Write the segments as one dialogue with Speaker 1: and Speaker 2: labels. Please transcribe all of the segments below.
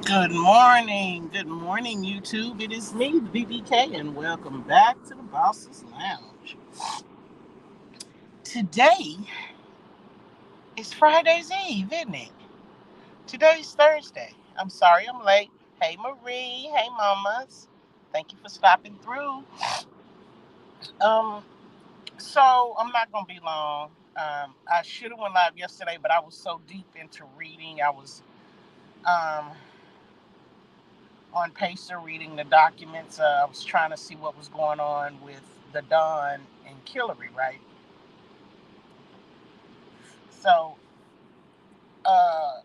Speaker 1: Good morning, YouTube. It is me, the BBK, and welcome back to the Boss's Lounge. Today is Friday's Eve, isn't it? Today's Thursday. I'm sorry I'm late. Hey, Marie. Hey, mamas. Thank you for stopping through. Um, so I'm not gonna be long. I should have went live yesterday, but I was so deep into reading. I was um on Pacer reading the documents. I was trying to see what was going on with the Don and Hillary, right? So uh,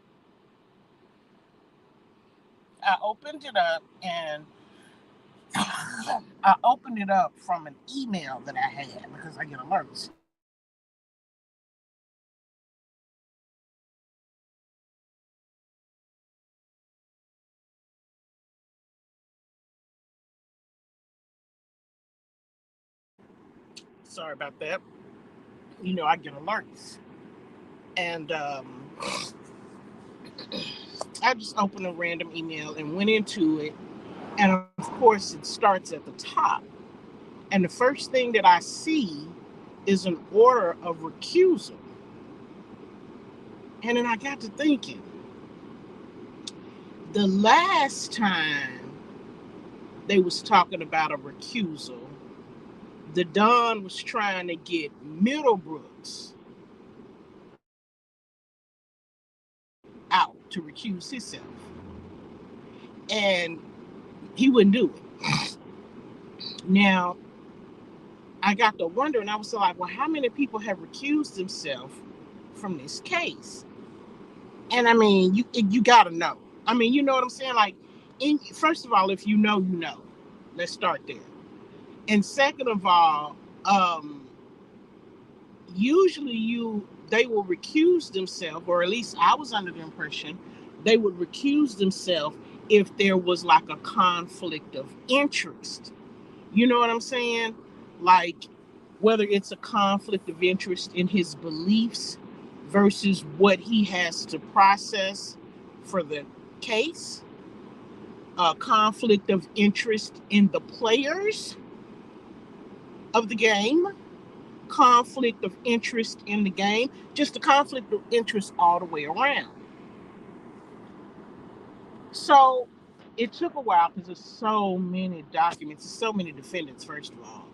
Speaker 1: I opened it up and I opened it up from an email that I had because I get alerts. Sorry about that. I get alerts. And I just opened a random email and went into it. And of course, it starts at the top. And the first thing that I see is an order of recusal. And then I got to thinking, the last time they was talking about a recusal, the Don was trying to get Middlebrooks out to recuse himself. And he wouldn't do it. Now, I got to wonder, and I was like, well, how many people have recused themselves from this case? And I mean, you got to know. I mean, you know what I'm saying? Like, first of all, if you know, you know. Let's start there. And second of all, usually they will recuse themselves, or at least I was under the impression they would recuse themselves if there was like a conflict of interest. You know what I'm saying? Like whether it's a conflict of interest in his beliefs versus what he has to process for the case, a conflict of interest in the players of the game, conflict of interest in the game, just a conflict of interest all the way around. So it took a while because there's so many documents, so many defendants, first of all.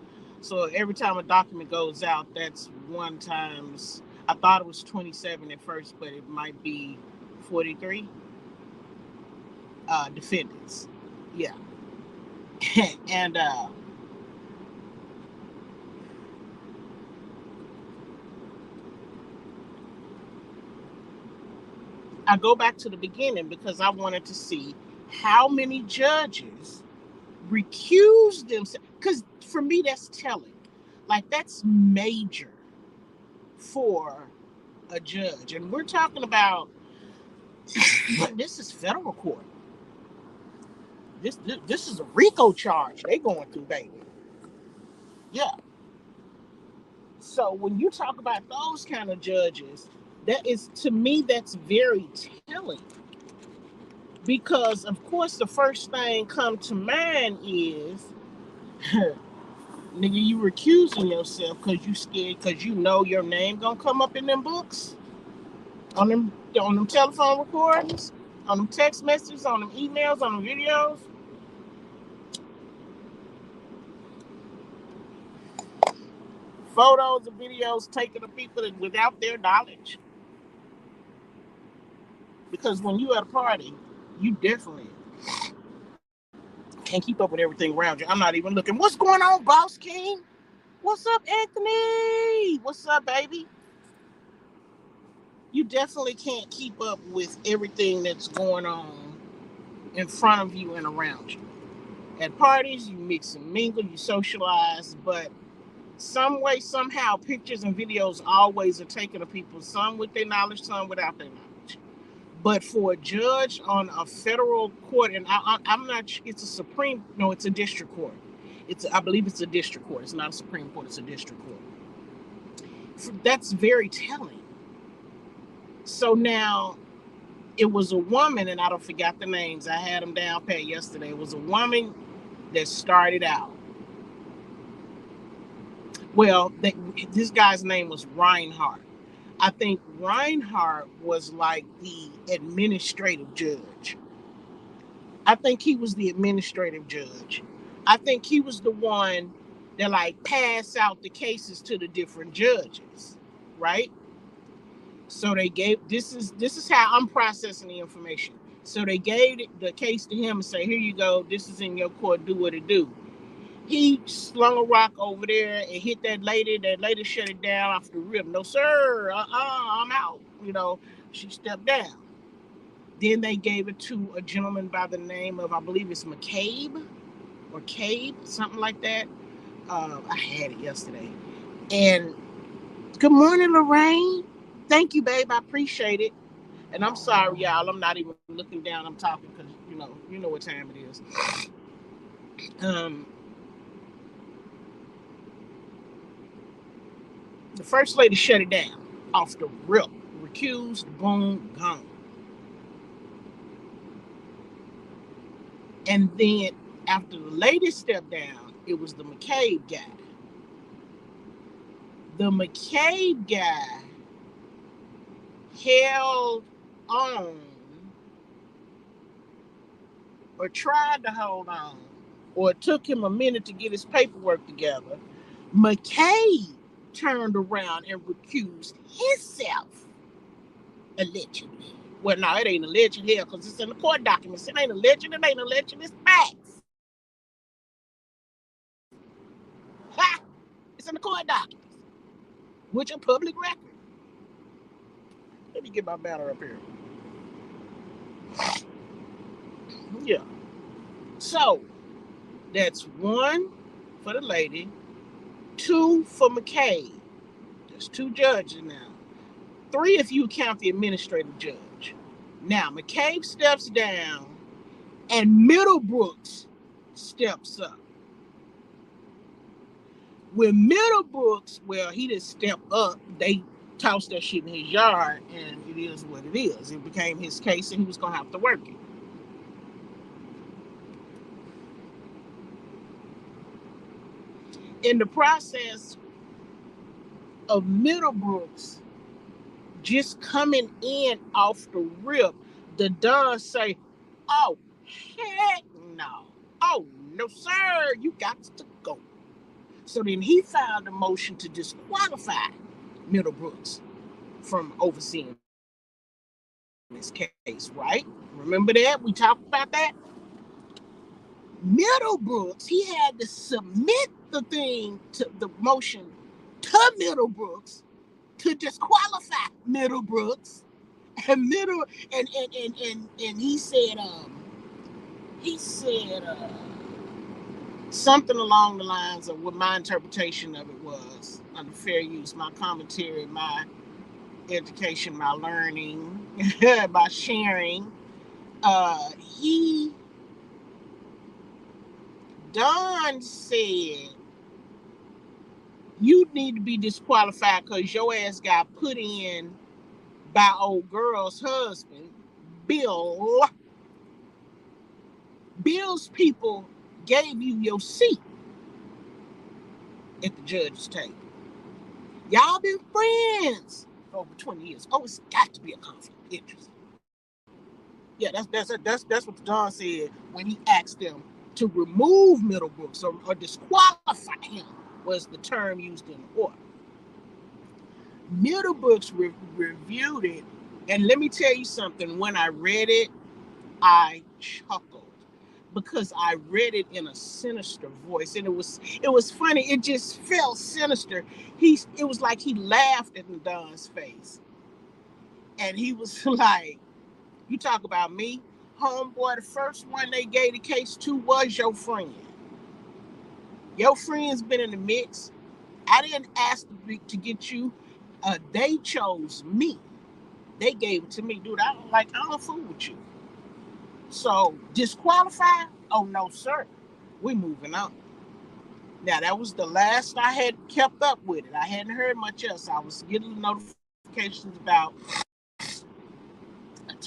Speaker 1: So every time a document goes out, that's one times, I thought it was 27 at first, but it might be 43 defendants. Yeah. And I go back to the beginning because I wanted to see how many judges recuse themselves, because for me that's telling, like that's major for a judge. And we're talking about this is federal court. This is a RICO charge they going through, baby. Yeah. So when you talk about those kind of judges, that is, to me, that's very telling, because of course the first thing come to mind is nigga, you recusing yourself because you scared, because you know your name gonna come up in them books, on them telephone recordings, on them text messages, on them emails, on them videos. Photos and videos taken of people without their knowledge. Because when you at a party, you definitely can't keep up with everything around you. I'm not even looking. What's going on, Boss King? What's up, Anthony? What's up, baby? You definitely can't keep up with everything that's going on in front of you and around you. At parties, you mix and mingle, you socialize, but some way, somehow, pictures and videos always are taken of people, some with their knowledge, some without their knowledge. But for a judge on a federal court, and I'm not, it's a Supreme, no, it's a district court. I believe it's a district court. It's not a Supreme Court, it's a district court. That's very telling. So now, It was a woman, and I don't forget the names. I had them down pat yesterday. It was a woman that started out. Well, this guy's name was Reinhardt. I think Reinhardt was like the administrative judge. I think he was the administrative judge. I think he was the one that like passed out the cases to the different judges, right? So they gave this is how I'm processing the information. So they gave the case to him and say, here you go, this is in your court, do what it do. He slung a rock over there and hit that lady. That lady shut it down off the rip. No, sir, I'm out. She stepped down. Then they gave it to a gentleman by the name of, I believe it's McCabe or Cabe, something like that. I had it yesterday. And good morning, Lorraine. Thank you, babe. I appreciate it. And I'm sorry, y'all. I'm not even looking down. I'm talking because you know what time it is. The first lady shut it down off the rip. Recused, boom, gone. And then after the lady stepped down, it was the McCabe guy. The McCabe guy held on or tried to hold on, or it took him a minute to get his paperwork together. McCabe turned around and recused himself, allegedly. Well, no, it ain't alleged here because it's in the court documents. It ain't alleged, it's facts. Ha! It's in the court documents, which are public record. Let me get my banner up here. Yeah. So, that's 1 for the lady, 2 for McCabe. There's 2 judges now. 3 if you count the administrative judge. Now, McCabe steps down and Middlebrooks steps up. When Middlebrooks, well, he didn't step up. They tossed that shit in his yard, and it is what it is. It became his case, and he was going to have to work it. In the process of Middlebrooks just coming in off the rip, the Don say, oh, heck no. Oh, no, sir, you got to go. So then he filed a motion to disqualify Middlebrooks from overseeing this case, right? Remember that? We talked about that? Middlebrooks, he had to submit the thing to the motion to Middlebrooks to disqualify Middlebrooks. And he said something along the lines of what my interpretation of it was under fair use, my commentary, my education, my learning, my sharing. Don said, you need to be disqualified because your ass got put in by old girl's husband, Bill. Bill's people gave you your seat at the judge's table. Y'all been friends for over 20 years. Oh, it's got to be a conflict of interest. Yeah, that's what the Don said when he asked them to remove Middlebrooks or disqualify him, was the term used in the order. Middlebrooks reviewed it, and let me tell you something. When I read it, I chuckled because I read it in a sinister voice, and it was funny. It just felt sinister. It was like he laughed in the Don's face, and he was like, "You talk about me, homeboy. The first one they gave the case to was your friend. Your friend's been in the mix. I didn't ask to get you. They chose me. They gave it to me, dude. I don't fool with you. So disqualify? Oh no, sir. We're moving on." Now that was the last I had kept up with it. I hadn't heard much else. I was getting notifications about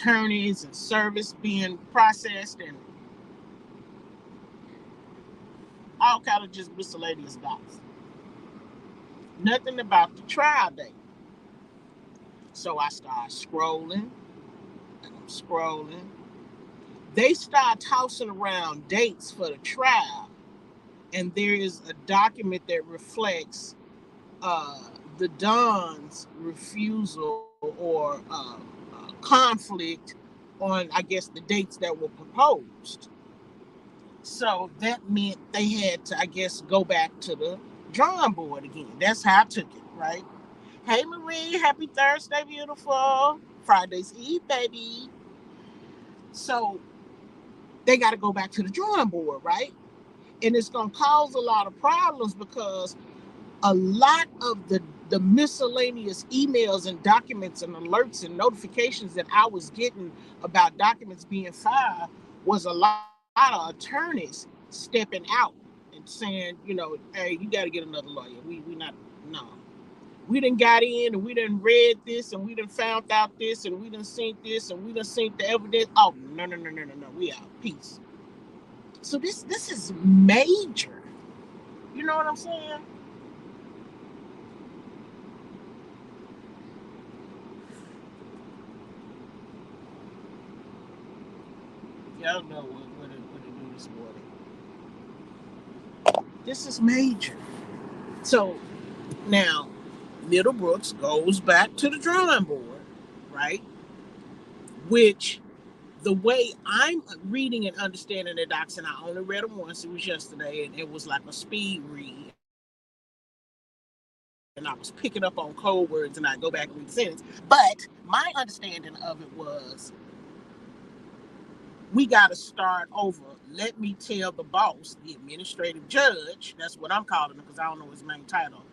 Speaker 1: attorneys and service being processed and all kind of just miscellaneous docs. Nothing about the trial date. So I start scrolling and I'm scrolling. They start tossing around dates for the trial, and there is a document that reflects the Don's refusal or conflict on, I guess, the dates that were proposed. So that meant they had to, I guess, go back to the drawing board again. That's how I took it, right? Hey, Marie, happy Thursday, beautiful. Friday's Eve, baby. So they got to go back to the drawing board, right? And it's going to cause a lot of problems because a lot of the miscellaneous emails and documents and alerts and notifications that I was getting about documents being filed was a lot of attorneys stepping out and saying, hey, you got to get another lawyer. We not, no. We done got in and we done read this and we done found out this and we done seen this and we done seen the evidence. Oh, no. We out. Peace. So this is major. You know what I'm saying? Y'all know what to do this morning. This is major. So now Middlebrooks goes back to the drawing board, right? Which the way I'm reading and understanding the docs, and I only read them once, it was yesterday, and it was like a speed read. And I was picking up on code words and I go back and read the sentence. But my understanding of it was, we got to start over. Let me tell the boss, the administrative judge, that's what I'm calling him because I don't know his main title,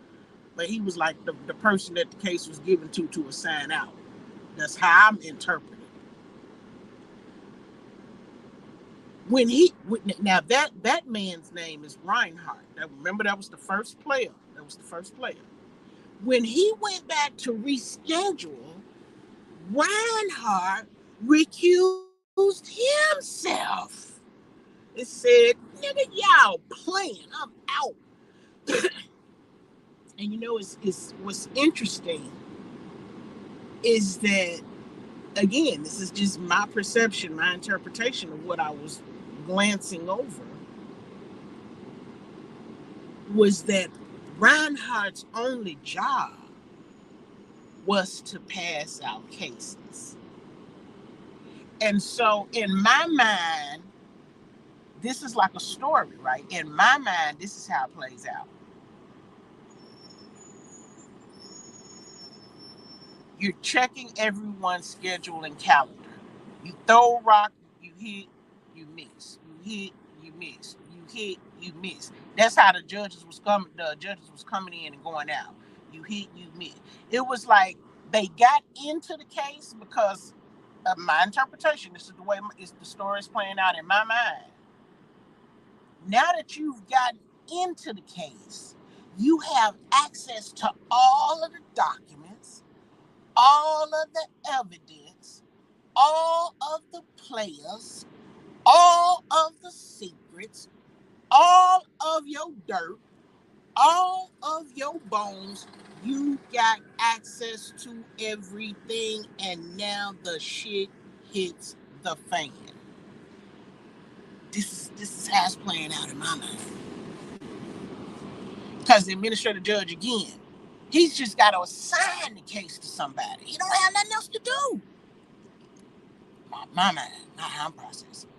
Speaker 1: but he was like the person that the case was given to assign out. That's how I'm interpreting. Now that man's name is Reinhardt. Remember, that was the first player. When he went back to reschedule, Reinhardt recused himself. It said, nigga, y'all playing, I'm out. And it's what's interesting is that, again, this is just my perception, my interpretation of what I was glancing over, was that Reinhardt's only job was to pass out cases. And so in my mind, this is like a story, right? In my mind, this is how it plays out. You're checking everyone's schedule and calendar. You throw a rock, you hit, you miss. You hit, you miss. You hit, you miss. That's how the judges was coming in and going out. You hit, you miss. It was like they got into the case because of my interpretation. This is the way the story is playing out in my mind. Now that you've gotten into the case, you have access to all of the documents, all of the evidence, all of the players, all of the secrets, all of your dirt, all of your bones. You got access to everything, and now the shit hits the fan. This is how it's playing out in my mind. Because the administrative judge, again, he's just got to assign the case to somebody. He don't have nothing else to do. My mind, not how I'm processing.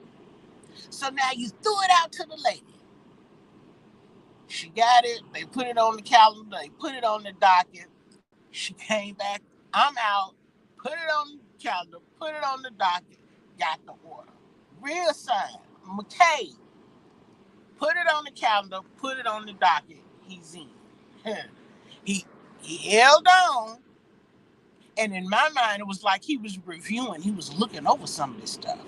Speaker 1: So now you threw it out to the lady. She got it. They put it on the calendar. They put it on the docket. She came back. I'm out. Put it on the calendar. Put it on the docket. Got the order. Reassigned. McKay. Put it on the calendar. Put it on the docket. He's in. He held on. And in my mind, it was like he was reviewing. He was looking over some of this stuff.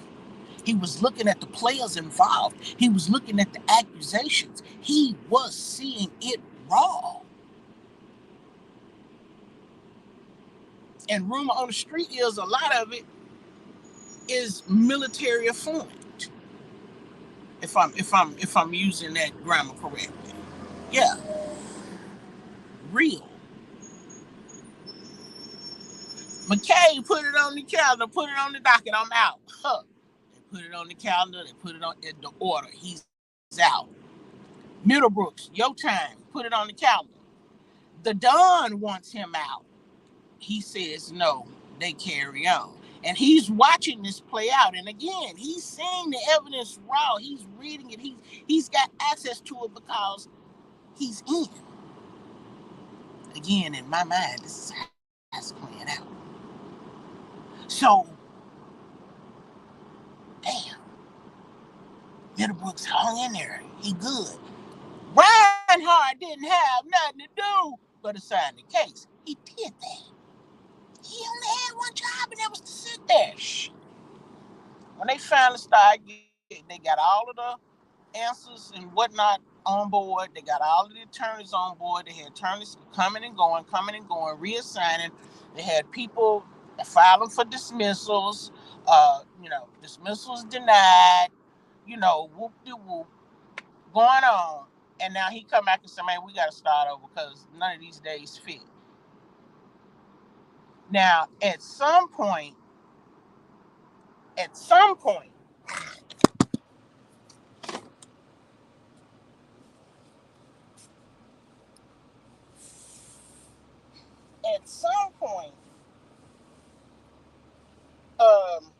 Speaker 1: He was looking at the players involved. He was looking at the accusations. He was seeing it raw. And rumor on the street is a lot of it is military affluent. If I'm using that grammar correctly. Yeah, real. McKay put it on the calendar, put it on the docket. I'm out. Huh. They put it on the calendar. They put it on in the order. He's out. Middlebrooks, your time. Put it on the calendar. The Don wants him out. He says no. They carry on. And he's watching this play out. And again, he's seeing the evidence raw. He's reading it. He's got access to it because he's in. Again, in my mind, this is how it's playing out. So, damn, Middlebrooks hung in there. He good. Reinhardt didn't have nothing to do but assign the case. He did that. He only had one job, and that was to sit there. When they finally started, they got all of the answers and whatnot on board. They got all of the attorneys on board. They had attorneys coming and going, reassigning. They had people filing for dismissals. Dismissals denied. Whoop de whoop, going on. And now he come back and say, man, we got to start over because none of these days fit. Now, at some point, at some point, um,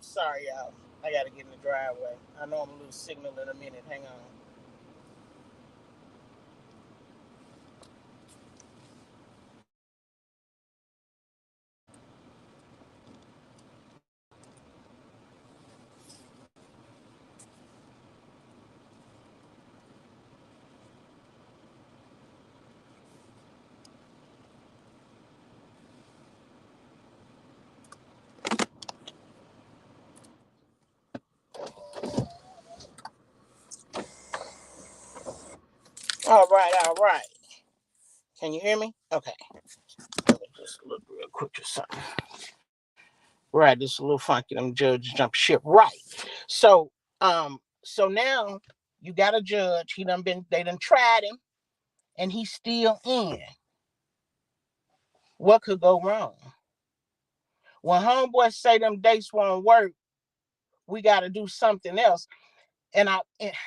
Speaker 1: sorry, y'all. I got to get in the driveway. I know I'm going to lose signal in a minute. Hang on. All right. Can you hear me? Okay. Let me just look real quick or something. Right, this is a little funky. Them judges jump ship. Right. So, so now you got a judge. They done tried him, and he's still in. What could go wrong? When homeboys say them dates won't work, we got to do something else. And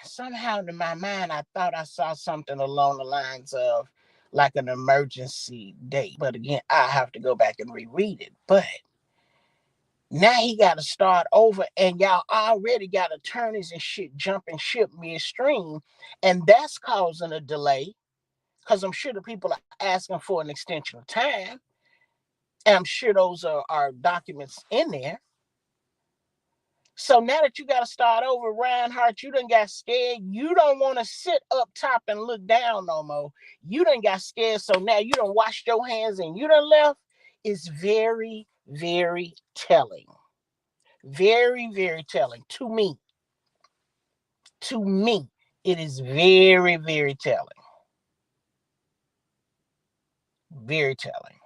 Speaker 1: somehow in my mind, I thought I saw something along the lines of like an emergency date. But again, I have to go back and reread it. But now he got to start over, and y'all already got attorneys and shit jumping ship midstream, and that's causing a delay because I'm sure the people are asking for an extension of time, and I'm sure those are documents in there. So now that you got to start over, Reinhardt, you done got scared. You don't want to sit up top and look down no more. You done got scared, so now you done washed your hands and you done left. It's very, very telling. Very, very telling to me. To me, it is very, very telling. Very telling.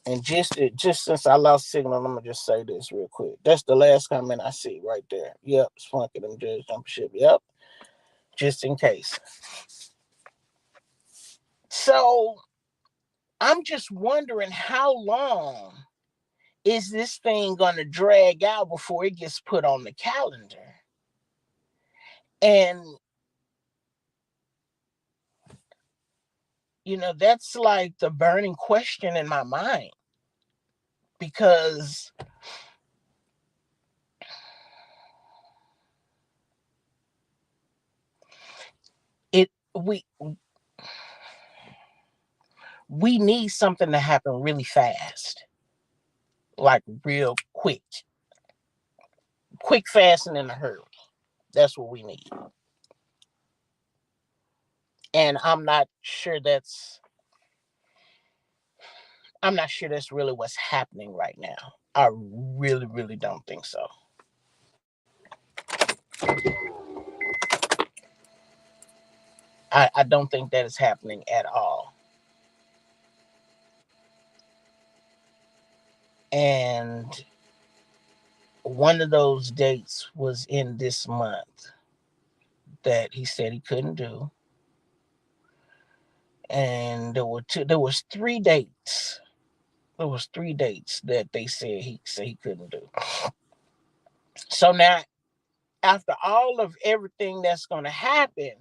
Speaker 1: And just since I lost signal, I'm gonna just say this real quick. That's the last comment I see right there. Yep, it's funky them judges jump ship. Yep, just in case. So I'm just wondering how long is this thing gonna drag out before it gets put on the calendar? And that's like the burning question in my mind because it we need something to happen really fast, like real quick, fast, and in a hurry. That's what we need. And I'm not sure that's really what's happening right now. I really, really don't think so. I don't think that is happening at all. And one of those dates was in this month that he said he couldn't do. And there was 3 dates. There was 3 dates that they said he couldn't do. So now, after all of everything that's going to happen,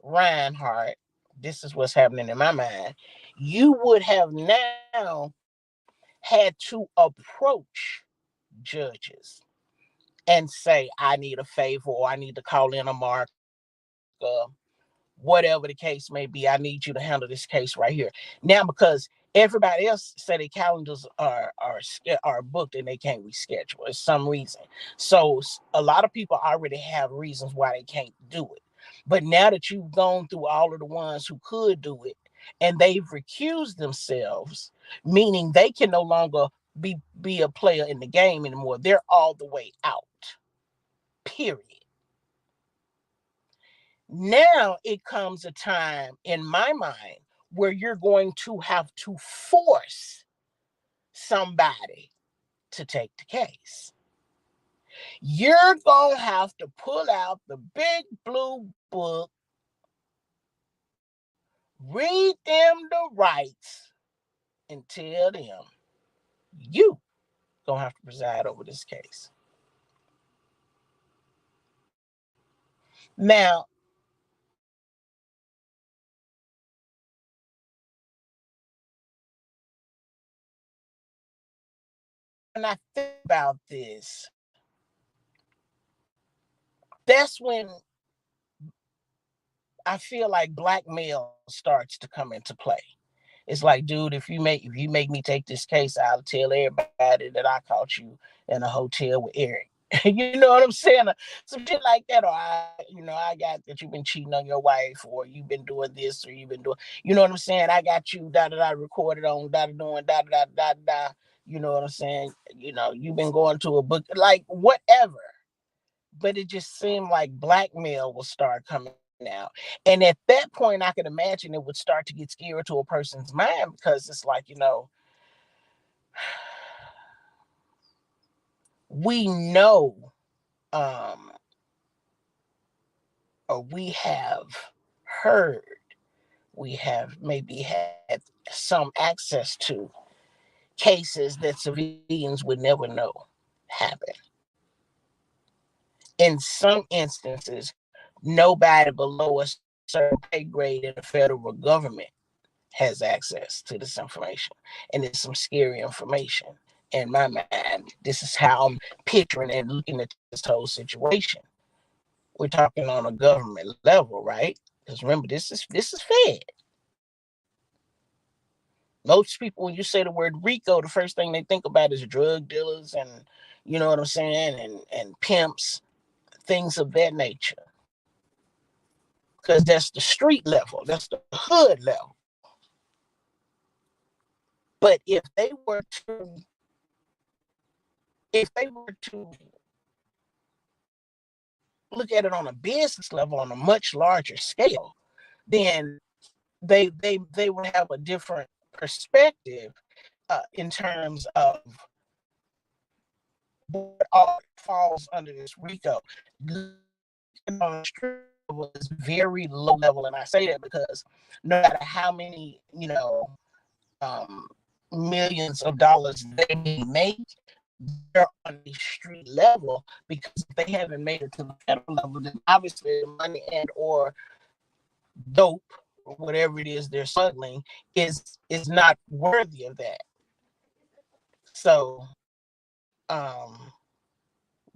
Speaker 1: Reinhardt, this is what's happening in my mind. You would have now had to approach judges and say, I need a favor, or I need to call in a marker, whatever the case may be. I need you to handle this case right here. Now, because everybody else say their calendars are booked and they can't reschedule for some reason. So a lot of people already have reasons why they can't do it. But now that you've gone through all of the ones who could do it and they've recused themselves, meaning they can no longer be a player in the game anymore. They're all the way out. Period. Now it comes a time in my mind where you're going to have to force somebody to take the case. You're going to have to pull out the big blue book, read them the rights, and tell them you going to have to preside over this case. Now, when I think about this, that's when I feel like blackmail starts to come into play. It's like, dude, if you make me take this case, I'll tell everybody that I caught you in a hotel with Eric. You know what I'm saying? Some shit like that, or I got that you've been cheating on your wife, or you've been doing this, or you've been doing, you know what I'm saying? I got you da da da recorded on da da doing da da da da. You know what I'm saying? You've been going to a book, like whatever. But it just seemed like blackmail will start coming out. And at that point, I could imagine it would start to get scary to a person's mind, because it's like, we know, um, or we have heard, we have maybe had some access to cases that civilians would never know happen. In some instances, nobody below a certain pay grade in the federal government has access to this information. And it's some scary information in my mind. This is how I'm picturing and looking at this whole situation. We're talking on a government level, right? Because remember, this is Fed. Most people, when you say the word RICO, the first thing they think about is drug dealers and, you know what I'm saying, and pimps, things of that nature. Because that's the street level, that's the hood level. But if they were to look at it on a business level, on a much larger scale, then they would have a different perspective, in terms of what all falls under this RICO. On the street level is very low level, and I say that because no matter how many um, millions of dollars they may make, they're on the street level, because if they haven't made it to the federal level, then obviously the money and or dope, or whatever it is they're smuggling, is not worthy of that. So, um,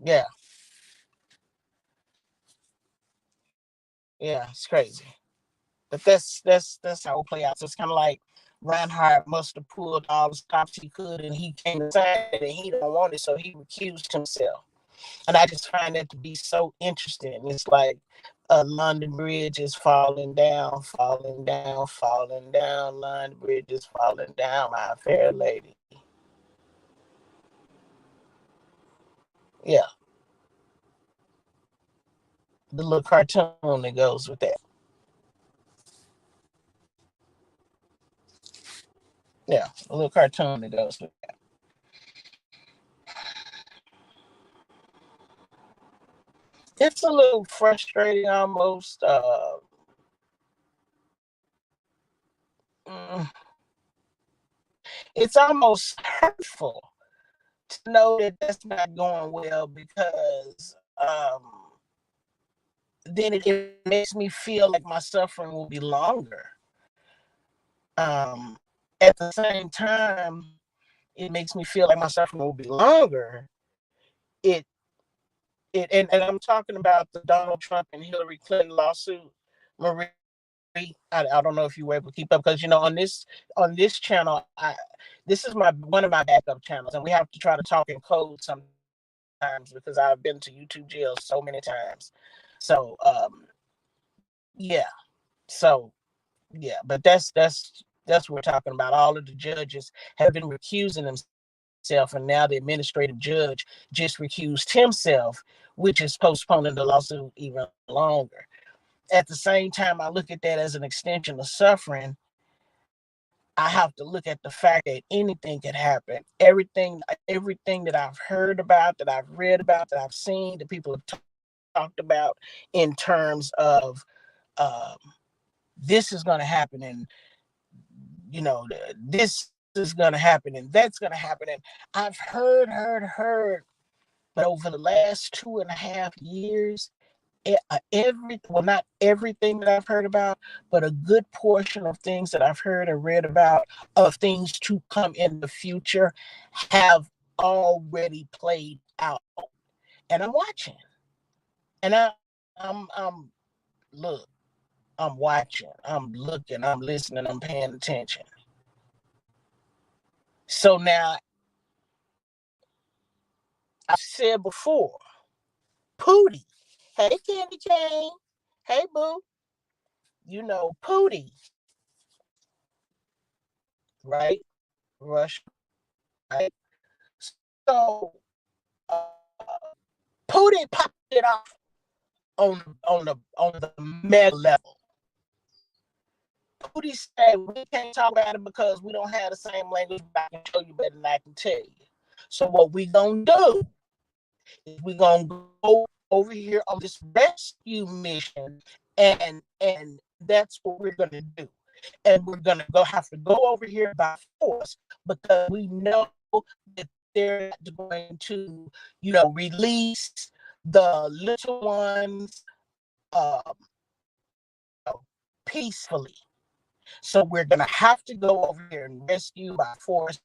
Speaker 1: yeah, yeah, it's crazy. But that's how it play out. So it's kind of like Reinhardt must have pulled all the stops he could, and he came to sign it, and he don't want it, so he recused himself. And I just find that to be so interesting. It's like a London Bridge is falling down, falling down, falling down. London Bridge is falling down, my fair lady. Yeah, the little cartoon that goes with that. Yeah, a little cartoon that goes with that. It's a little frustrating almost. Mm, it's almost hurtful to know that that's not going well, because then it makes me feel like my suffering will be longer. Um, at the same time, it makes me feel like my suffering will be longer. It and I'm talking about the Donald Trump and Hillary Clinton lawsuit, Marie. I don't know if you were able to keep up, because on this channel, this is my one of my backup channels, and we have to try to talk in code sometimes because I've been to YouTube jail so many times. So yeah, so yeah, but that's what we're talking about. All of the judges have been recusing themselves, and now the administrative judge just recused himself, which is postponing the lawsuit even longer. At the same time, I look at that as an extension of suffering. I have to look at the fact that anything can happen. Everything that I've heard about, that I've read about, that I've seen, that people have talked about in terms of um, this is going to happen, and this is going to happen, and that's going to happen, and I've heard, but over the last 2.5 years, not everything that I've heard about, but a good portion of things that I've heard and read about, of things to come in the future, have already played out. And I'm watching. And I'm look, I'm watching, I'm looking, I'm listening, I'm paying attention. So now, I've said before, Pootie, hey Candy Cane, hey Boo, Pootie, right? Rush, right? So uh, Pootie popped it off on the mega level. Pootie said we can't talk about it because we don't have the same language, but I can show you better than I can tell you. So what we gonna do is we gonna go over here on this rescue mission, and that's what we're gonna do. And we're gonna have to go over here by force, because we know that they're not going to, release the little ones um, peacefully. So we're going to have to go over here and rescue by force.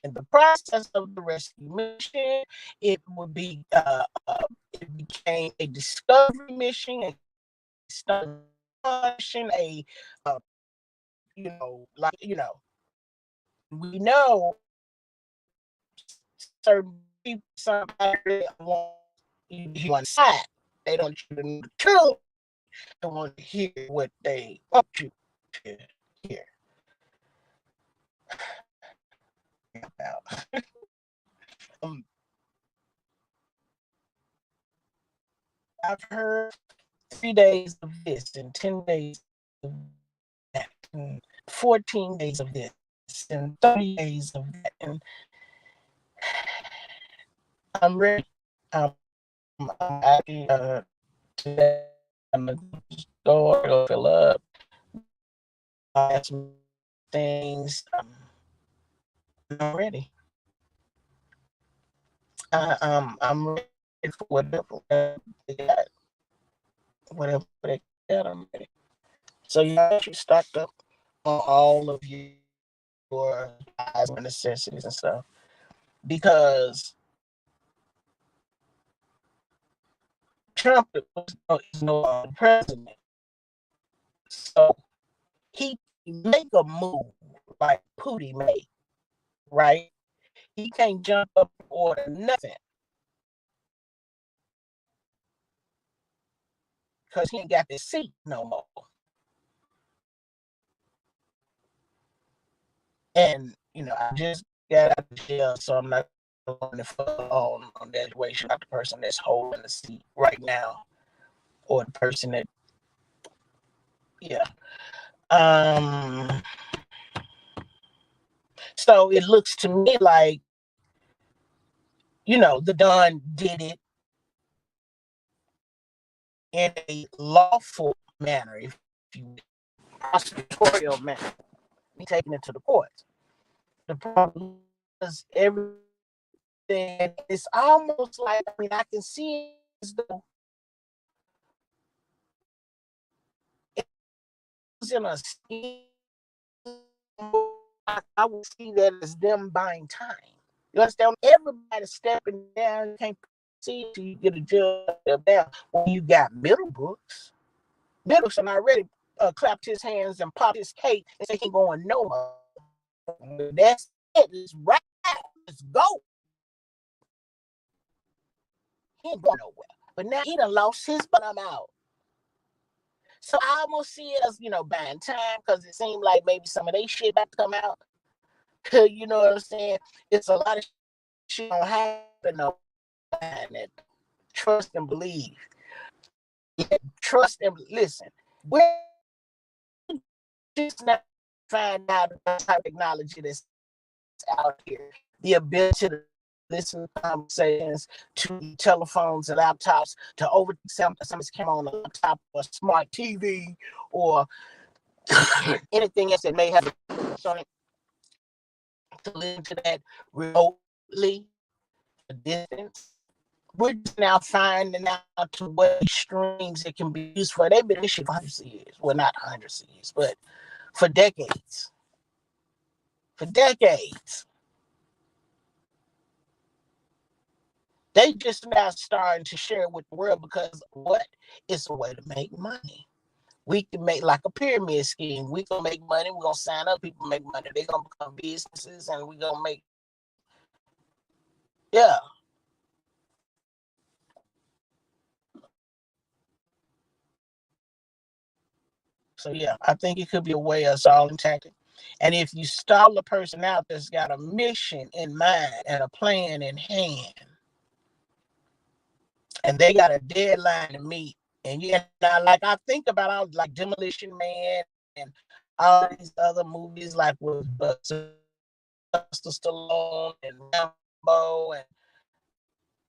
Speaker 1: In the process of the rescue mission, it would be it became a discovery mission, a mission, a we know certain people, somebody want you to hear one side. They don't want you to know the truth. They want to hear what they want you to hear about. um, I've heard 3 days of this and 10 days of that and 14 days of this and 30 days of that, and I'm ready. I'm happy today. I'm gonna go fill up. I have some things. I'm ready. I'm ready for whatever they got. Whatever they got, I'm ready. So you actually stocked up on all of your necessities and stuff, because Trump is no longer president. So he make a move like Pootie made, right? He can't jump up and order nothing, because he ain't got the seat no more. And I just got out of jail, so I'm not going to fall on that situation about the person that's holding the seat right now, or the person that, yeah. So it looks to me like, the Don did it in a lawful manner, if you will, prosecutorial manner, be taken into the courts. The problem is everything. It's almost like, I mean, I can see it as though it was in a scheme. I would see that as them buying time. You understand? Everybody stepping down. You can't see till you get a judge down. When you got Middlebrooks and already clapped his hands and popped his cake and said he ain't going no more. That's it. It's right. Let's go. He ain't going nowhere. But now he done lost his bottom out. So I almost see it as, buying time, because it seemed like maybe some of they shit about to come out. You know what I'm saying? It's a lot of shit don't happen though. Trust and believe. Trust and listen. We're just not find out the type of technology that's out here. The ability to listen to conversations, to telephones and laptops, to over something's came on a laptop or a smart TV or anything else that may have on it, to listen to that remotely, a distance. We're just now finding out to what extremes it can be used for. They've been issued for hundreds of years. Well, not hundreds of years, but for decades. For decades. They just now starting to share it with the world because what? It's a way to make money. We can make like a pyramid scheme. We can make money. We're going to sign up. People make money. They're going to become businesses and we're going to make, yeah. So, yeah, I think it could be a way of stalling tactic. And if you stall a person out that's got a mission in mind and a plan in hand, and they got a deadline to meet, and like I think about all like Demolition Man and all these other movies like with Sylvester Stallone and Rambo, and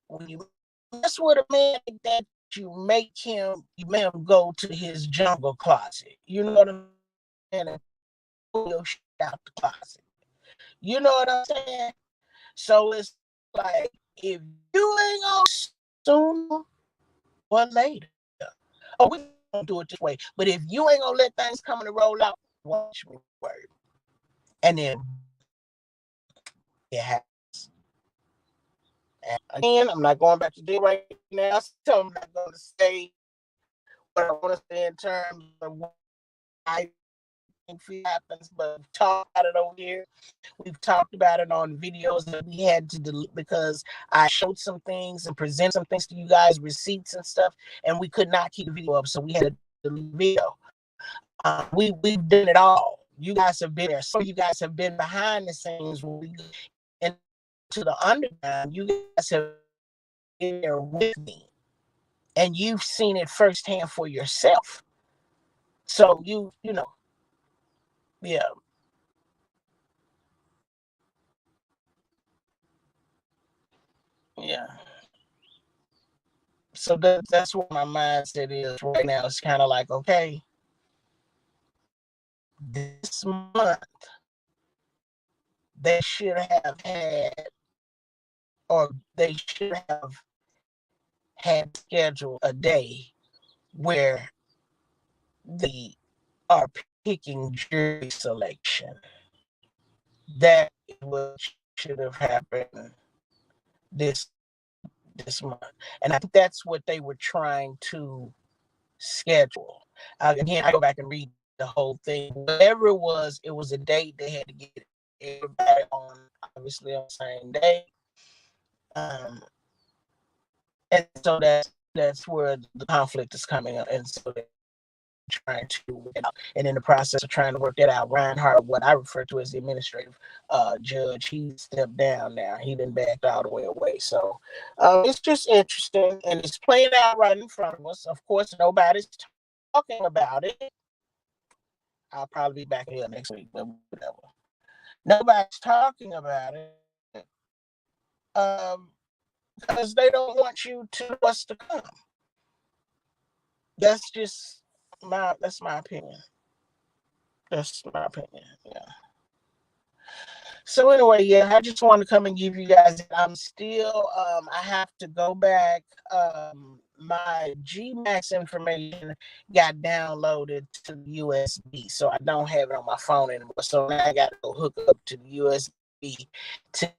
Speaker 1: when you mess with a man like that, you make him go to his jungle closet. You know what I'm saying? And pull your shit out the closet. You know what I'm saying? So it's like, if you ain't gonna sooner or later, oh, we don't do it this way. But if you ain't gonna let things come and roll out, watch me work. And then it happens. And again, I'm not going back to do right now. So I'm not going to say what I want to say in terms of what I think happens, but we've talked about it over here. We've talked about it on videos that we had to delete because I showed some things and presented some things to you guys, receipts and stuff, and we could not keep the video up, so we had to delete the video. We've done it all. You guys have been there. Some of you guys have been behind the scenes and to the underground. You guys have been there with me, and you've seen it firsthand for yourself. So you know, yeah. Yeah. So that's what my mindset is right now. It's kind of like, okay, this month they should have had, or they should have had scheduled a day where they are picking jury selection. That is what should have happened this month, and I think that's what they were trying to schedule. Again, I go back and read the whole thing. Whatever it was a date they had to get everybody on, obviously on the same day. And so that's where the conflict is coming up, and so they're trying to work it out. And in the process of trying to work that out, Reinhardt, what I refer to as the administrative judge, he stepped down now. He didn't back all the way away. So it's just interesting, and it's playing out right in front of us. Of course, nobody's talking about it. I'll probably be back here next week, but whatever. Nobody's talking about it because they don't want you to know what's to come. That's just that's my opinion. That's my opinion. Yeah. So anyway, yeah, I just wanted to come and give you guys. I'm still. I have to go back. My Gmax information got downloaded to the USB, so I don't have it on my phone anymore. So now I got to go hook up to the USB to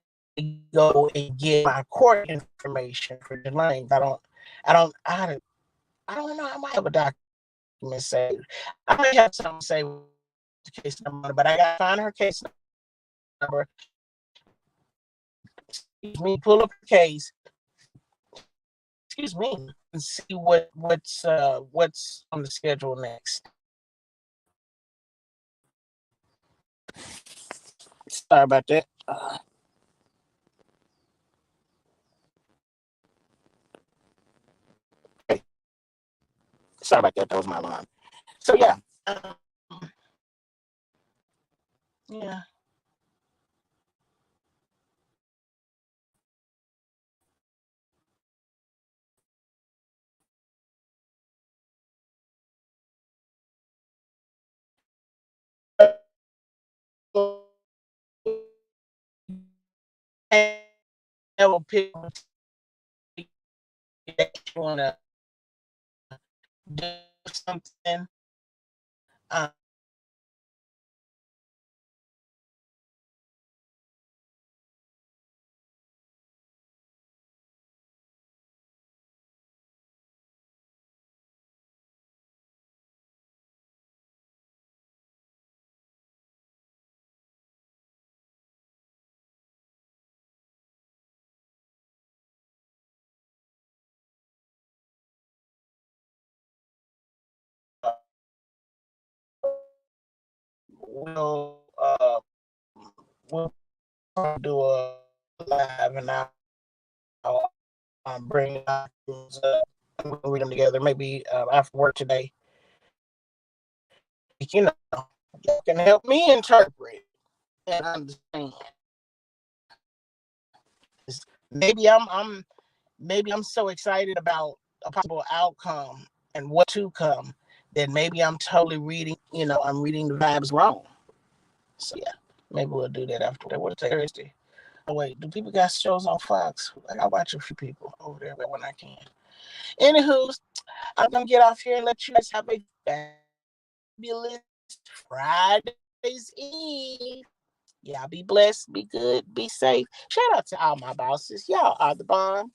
Speaker 1: go and get my court information for the lanes. I don't know. I might have a document saved. I might have something saved with the case number, but I got to find her case number. Excuse me, pull up the case. Excuse me, and see what's on the schedule next. Sorry about that. Okay. Sorry about that. That was my alarm. So yeah, yeah. Have a pick that you want to do something. Um, we'll we'll do a live, and I'll bring documents up and we'll read them together. Maybe after work today. You know, you can help me interpret and understand. Maybe I'm so excited about a possible outcome and what to come that maybe I'm totally reading. I'm reading the vibes wrong. So yeah, maybe we'll do that after that. What is Thursday? Oh wait, do people got shows on Fox? I watch a few people over there when I can. Anywho, I'm gonna get off here and let you guys have a fabulous Friday's Eve. Y'all be blessed, be good, be safe. Shout out to all my bosses. Y'all are the bomb.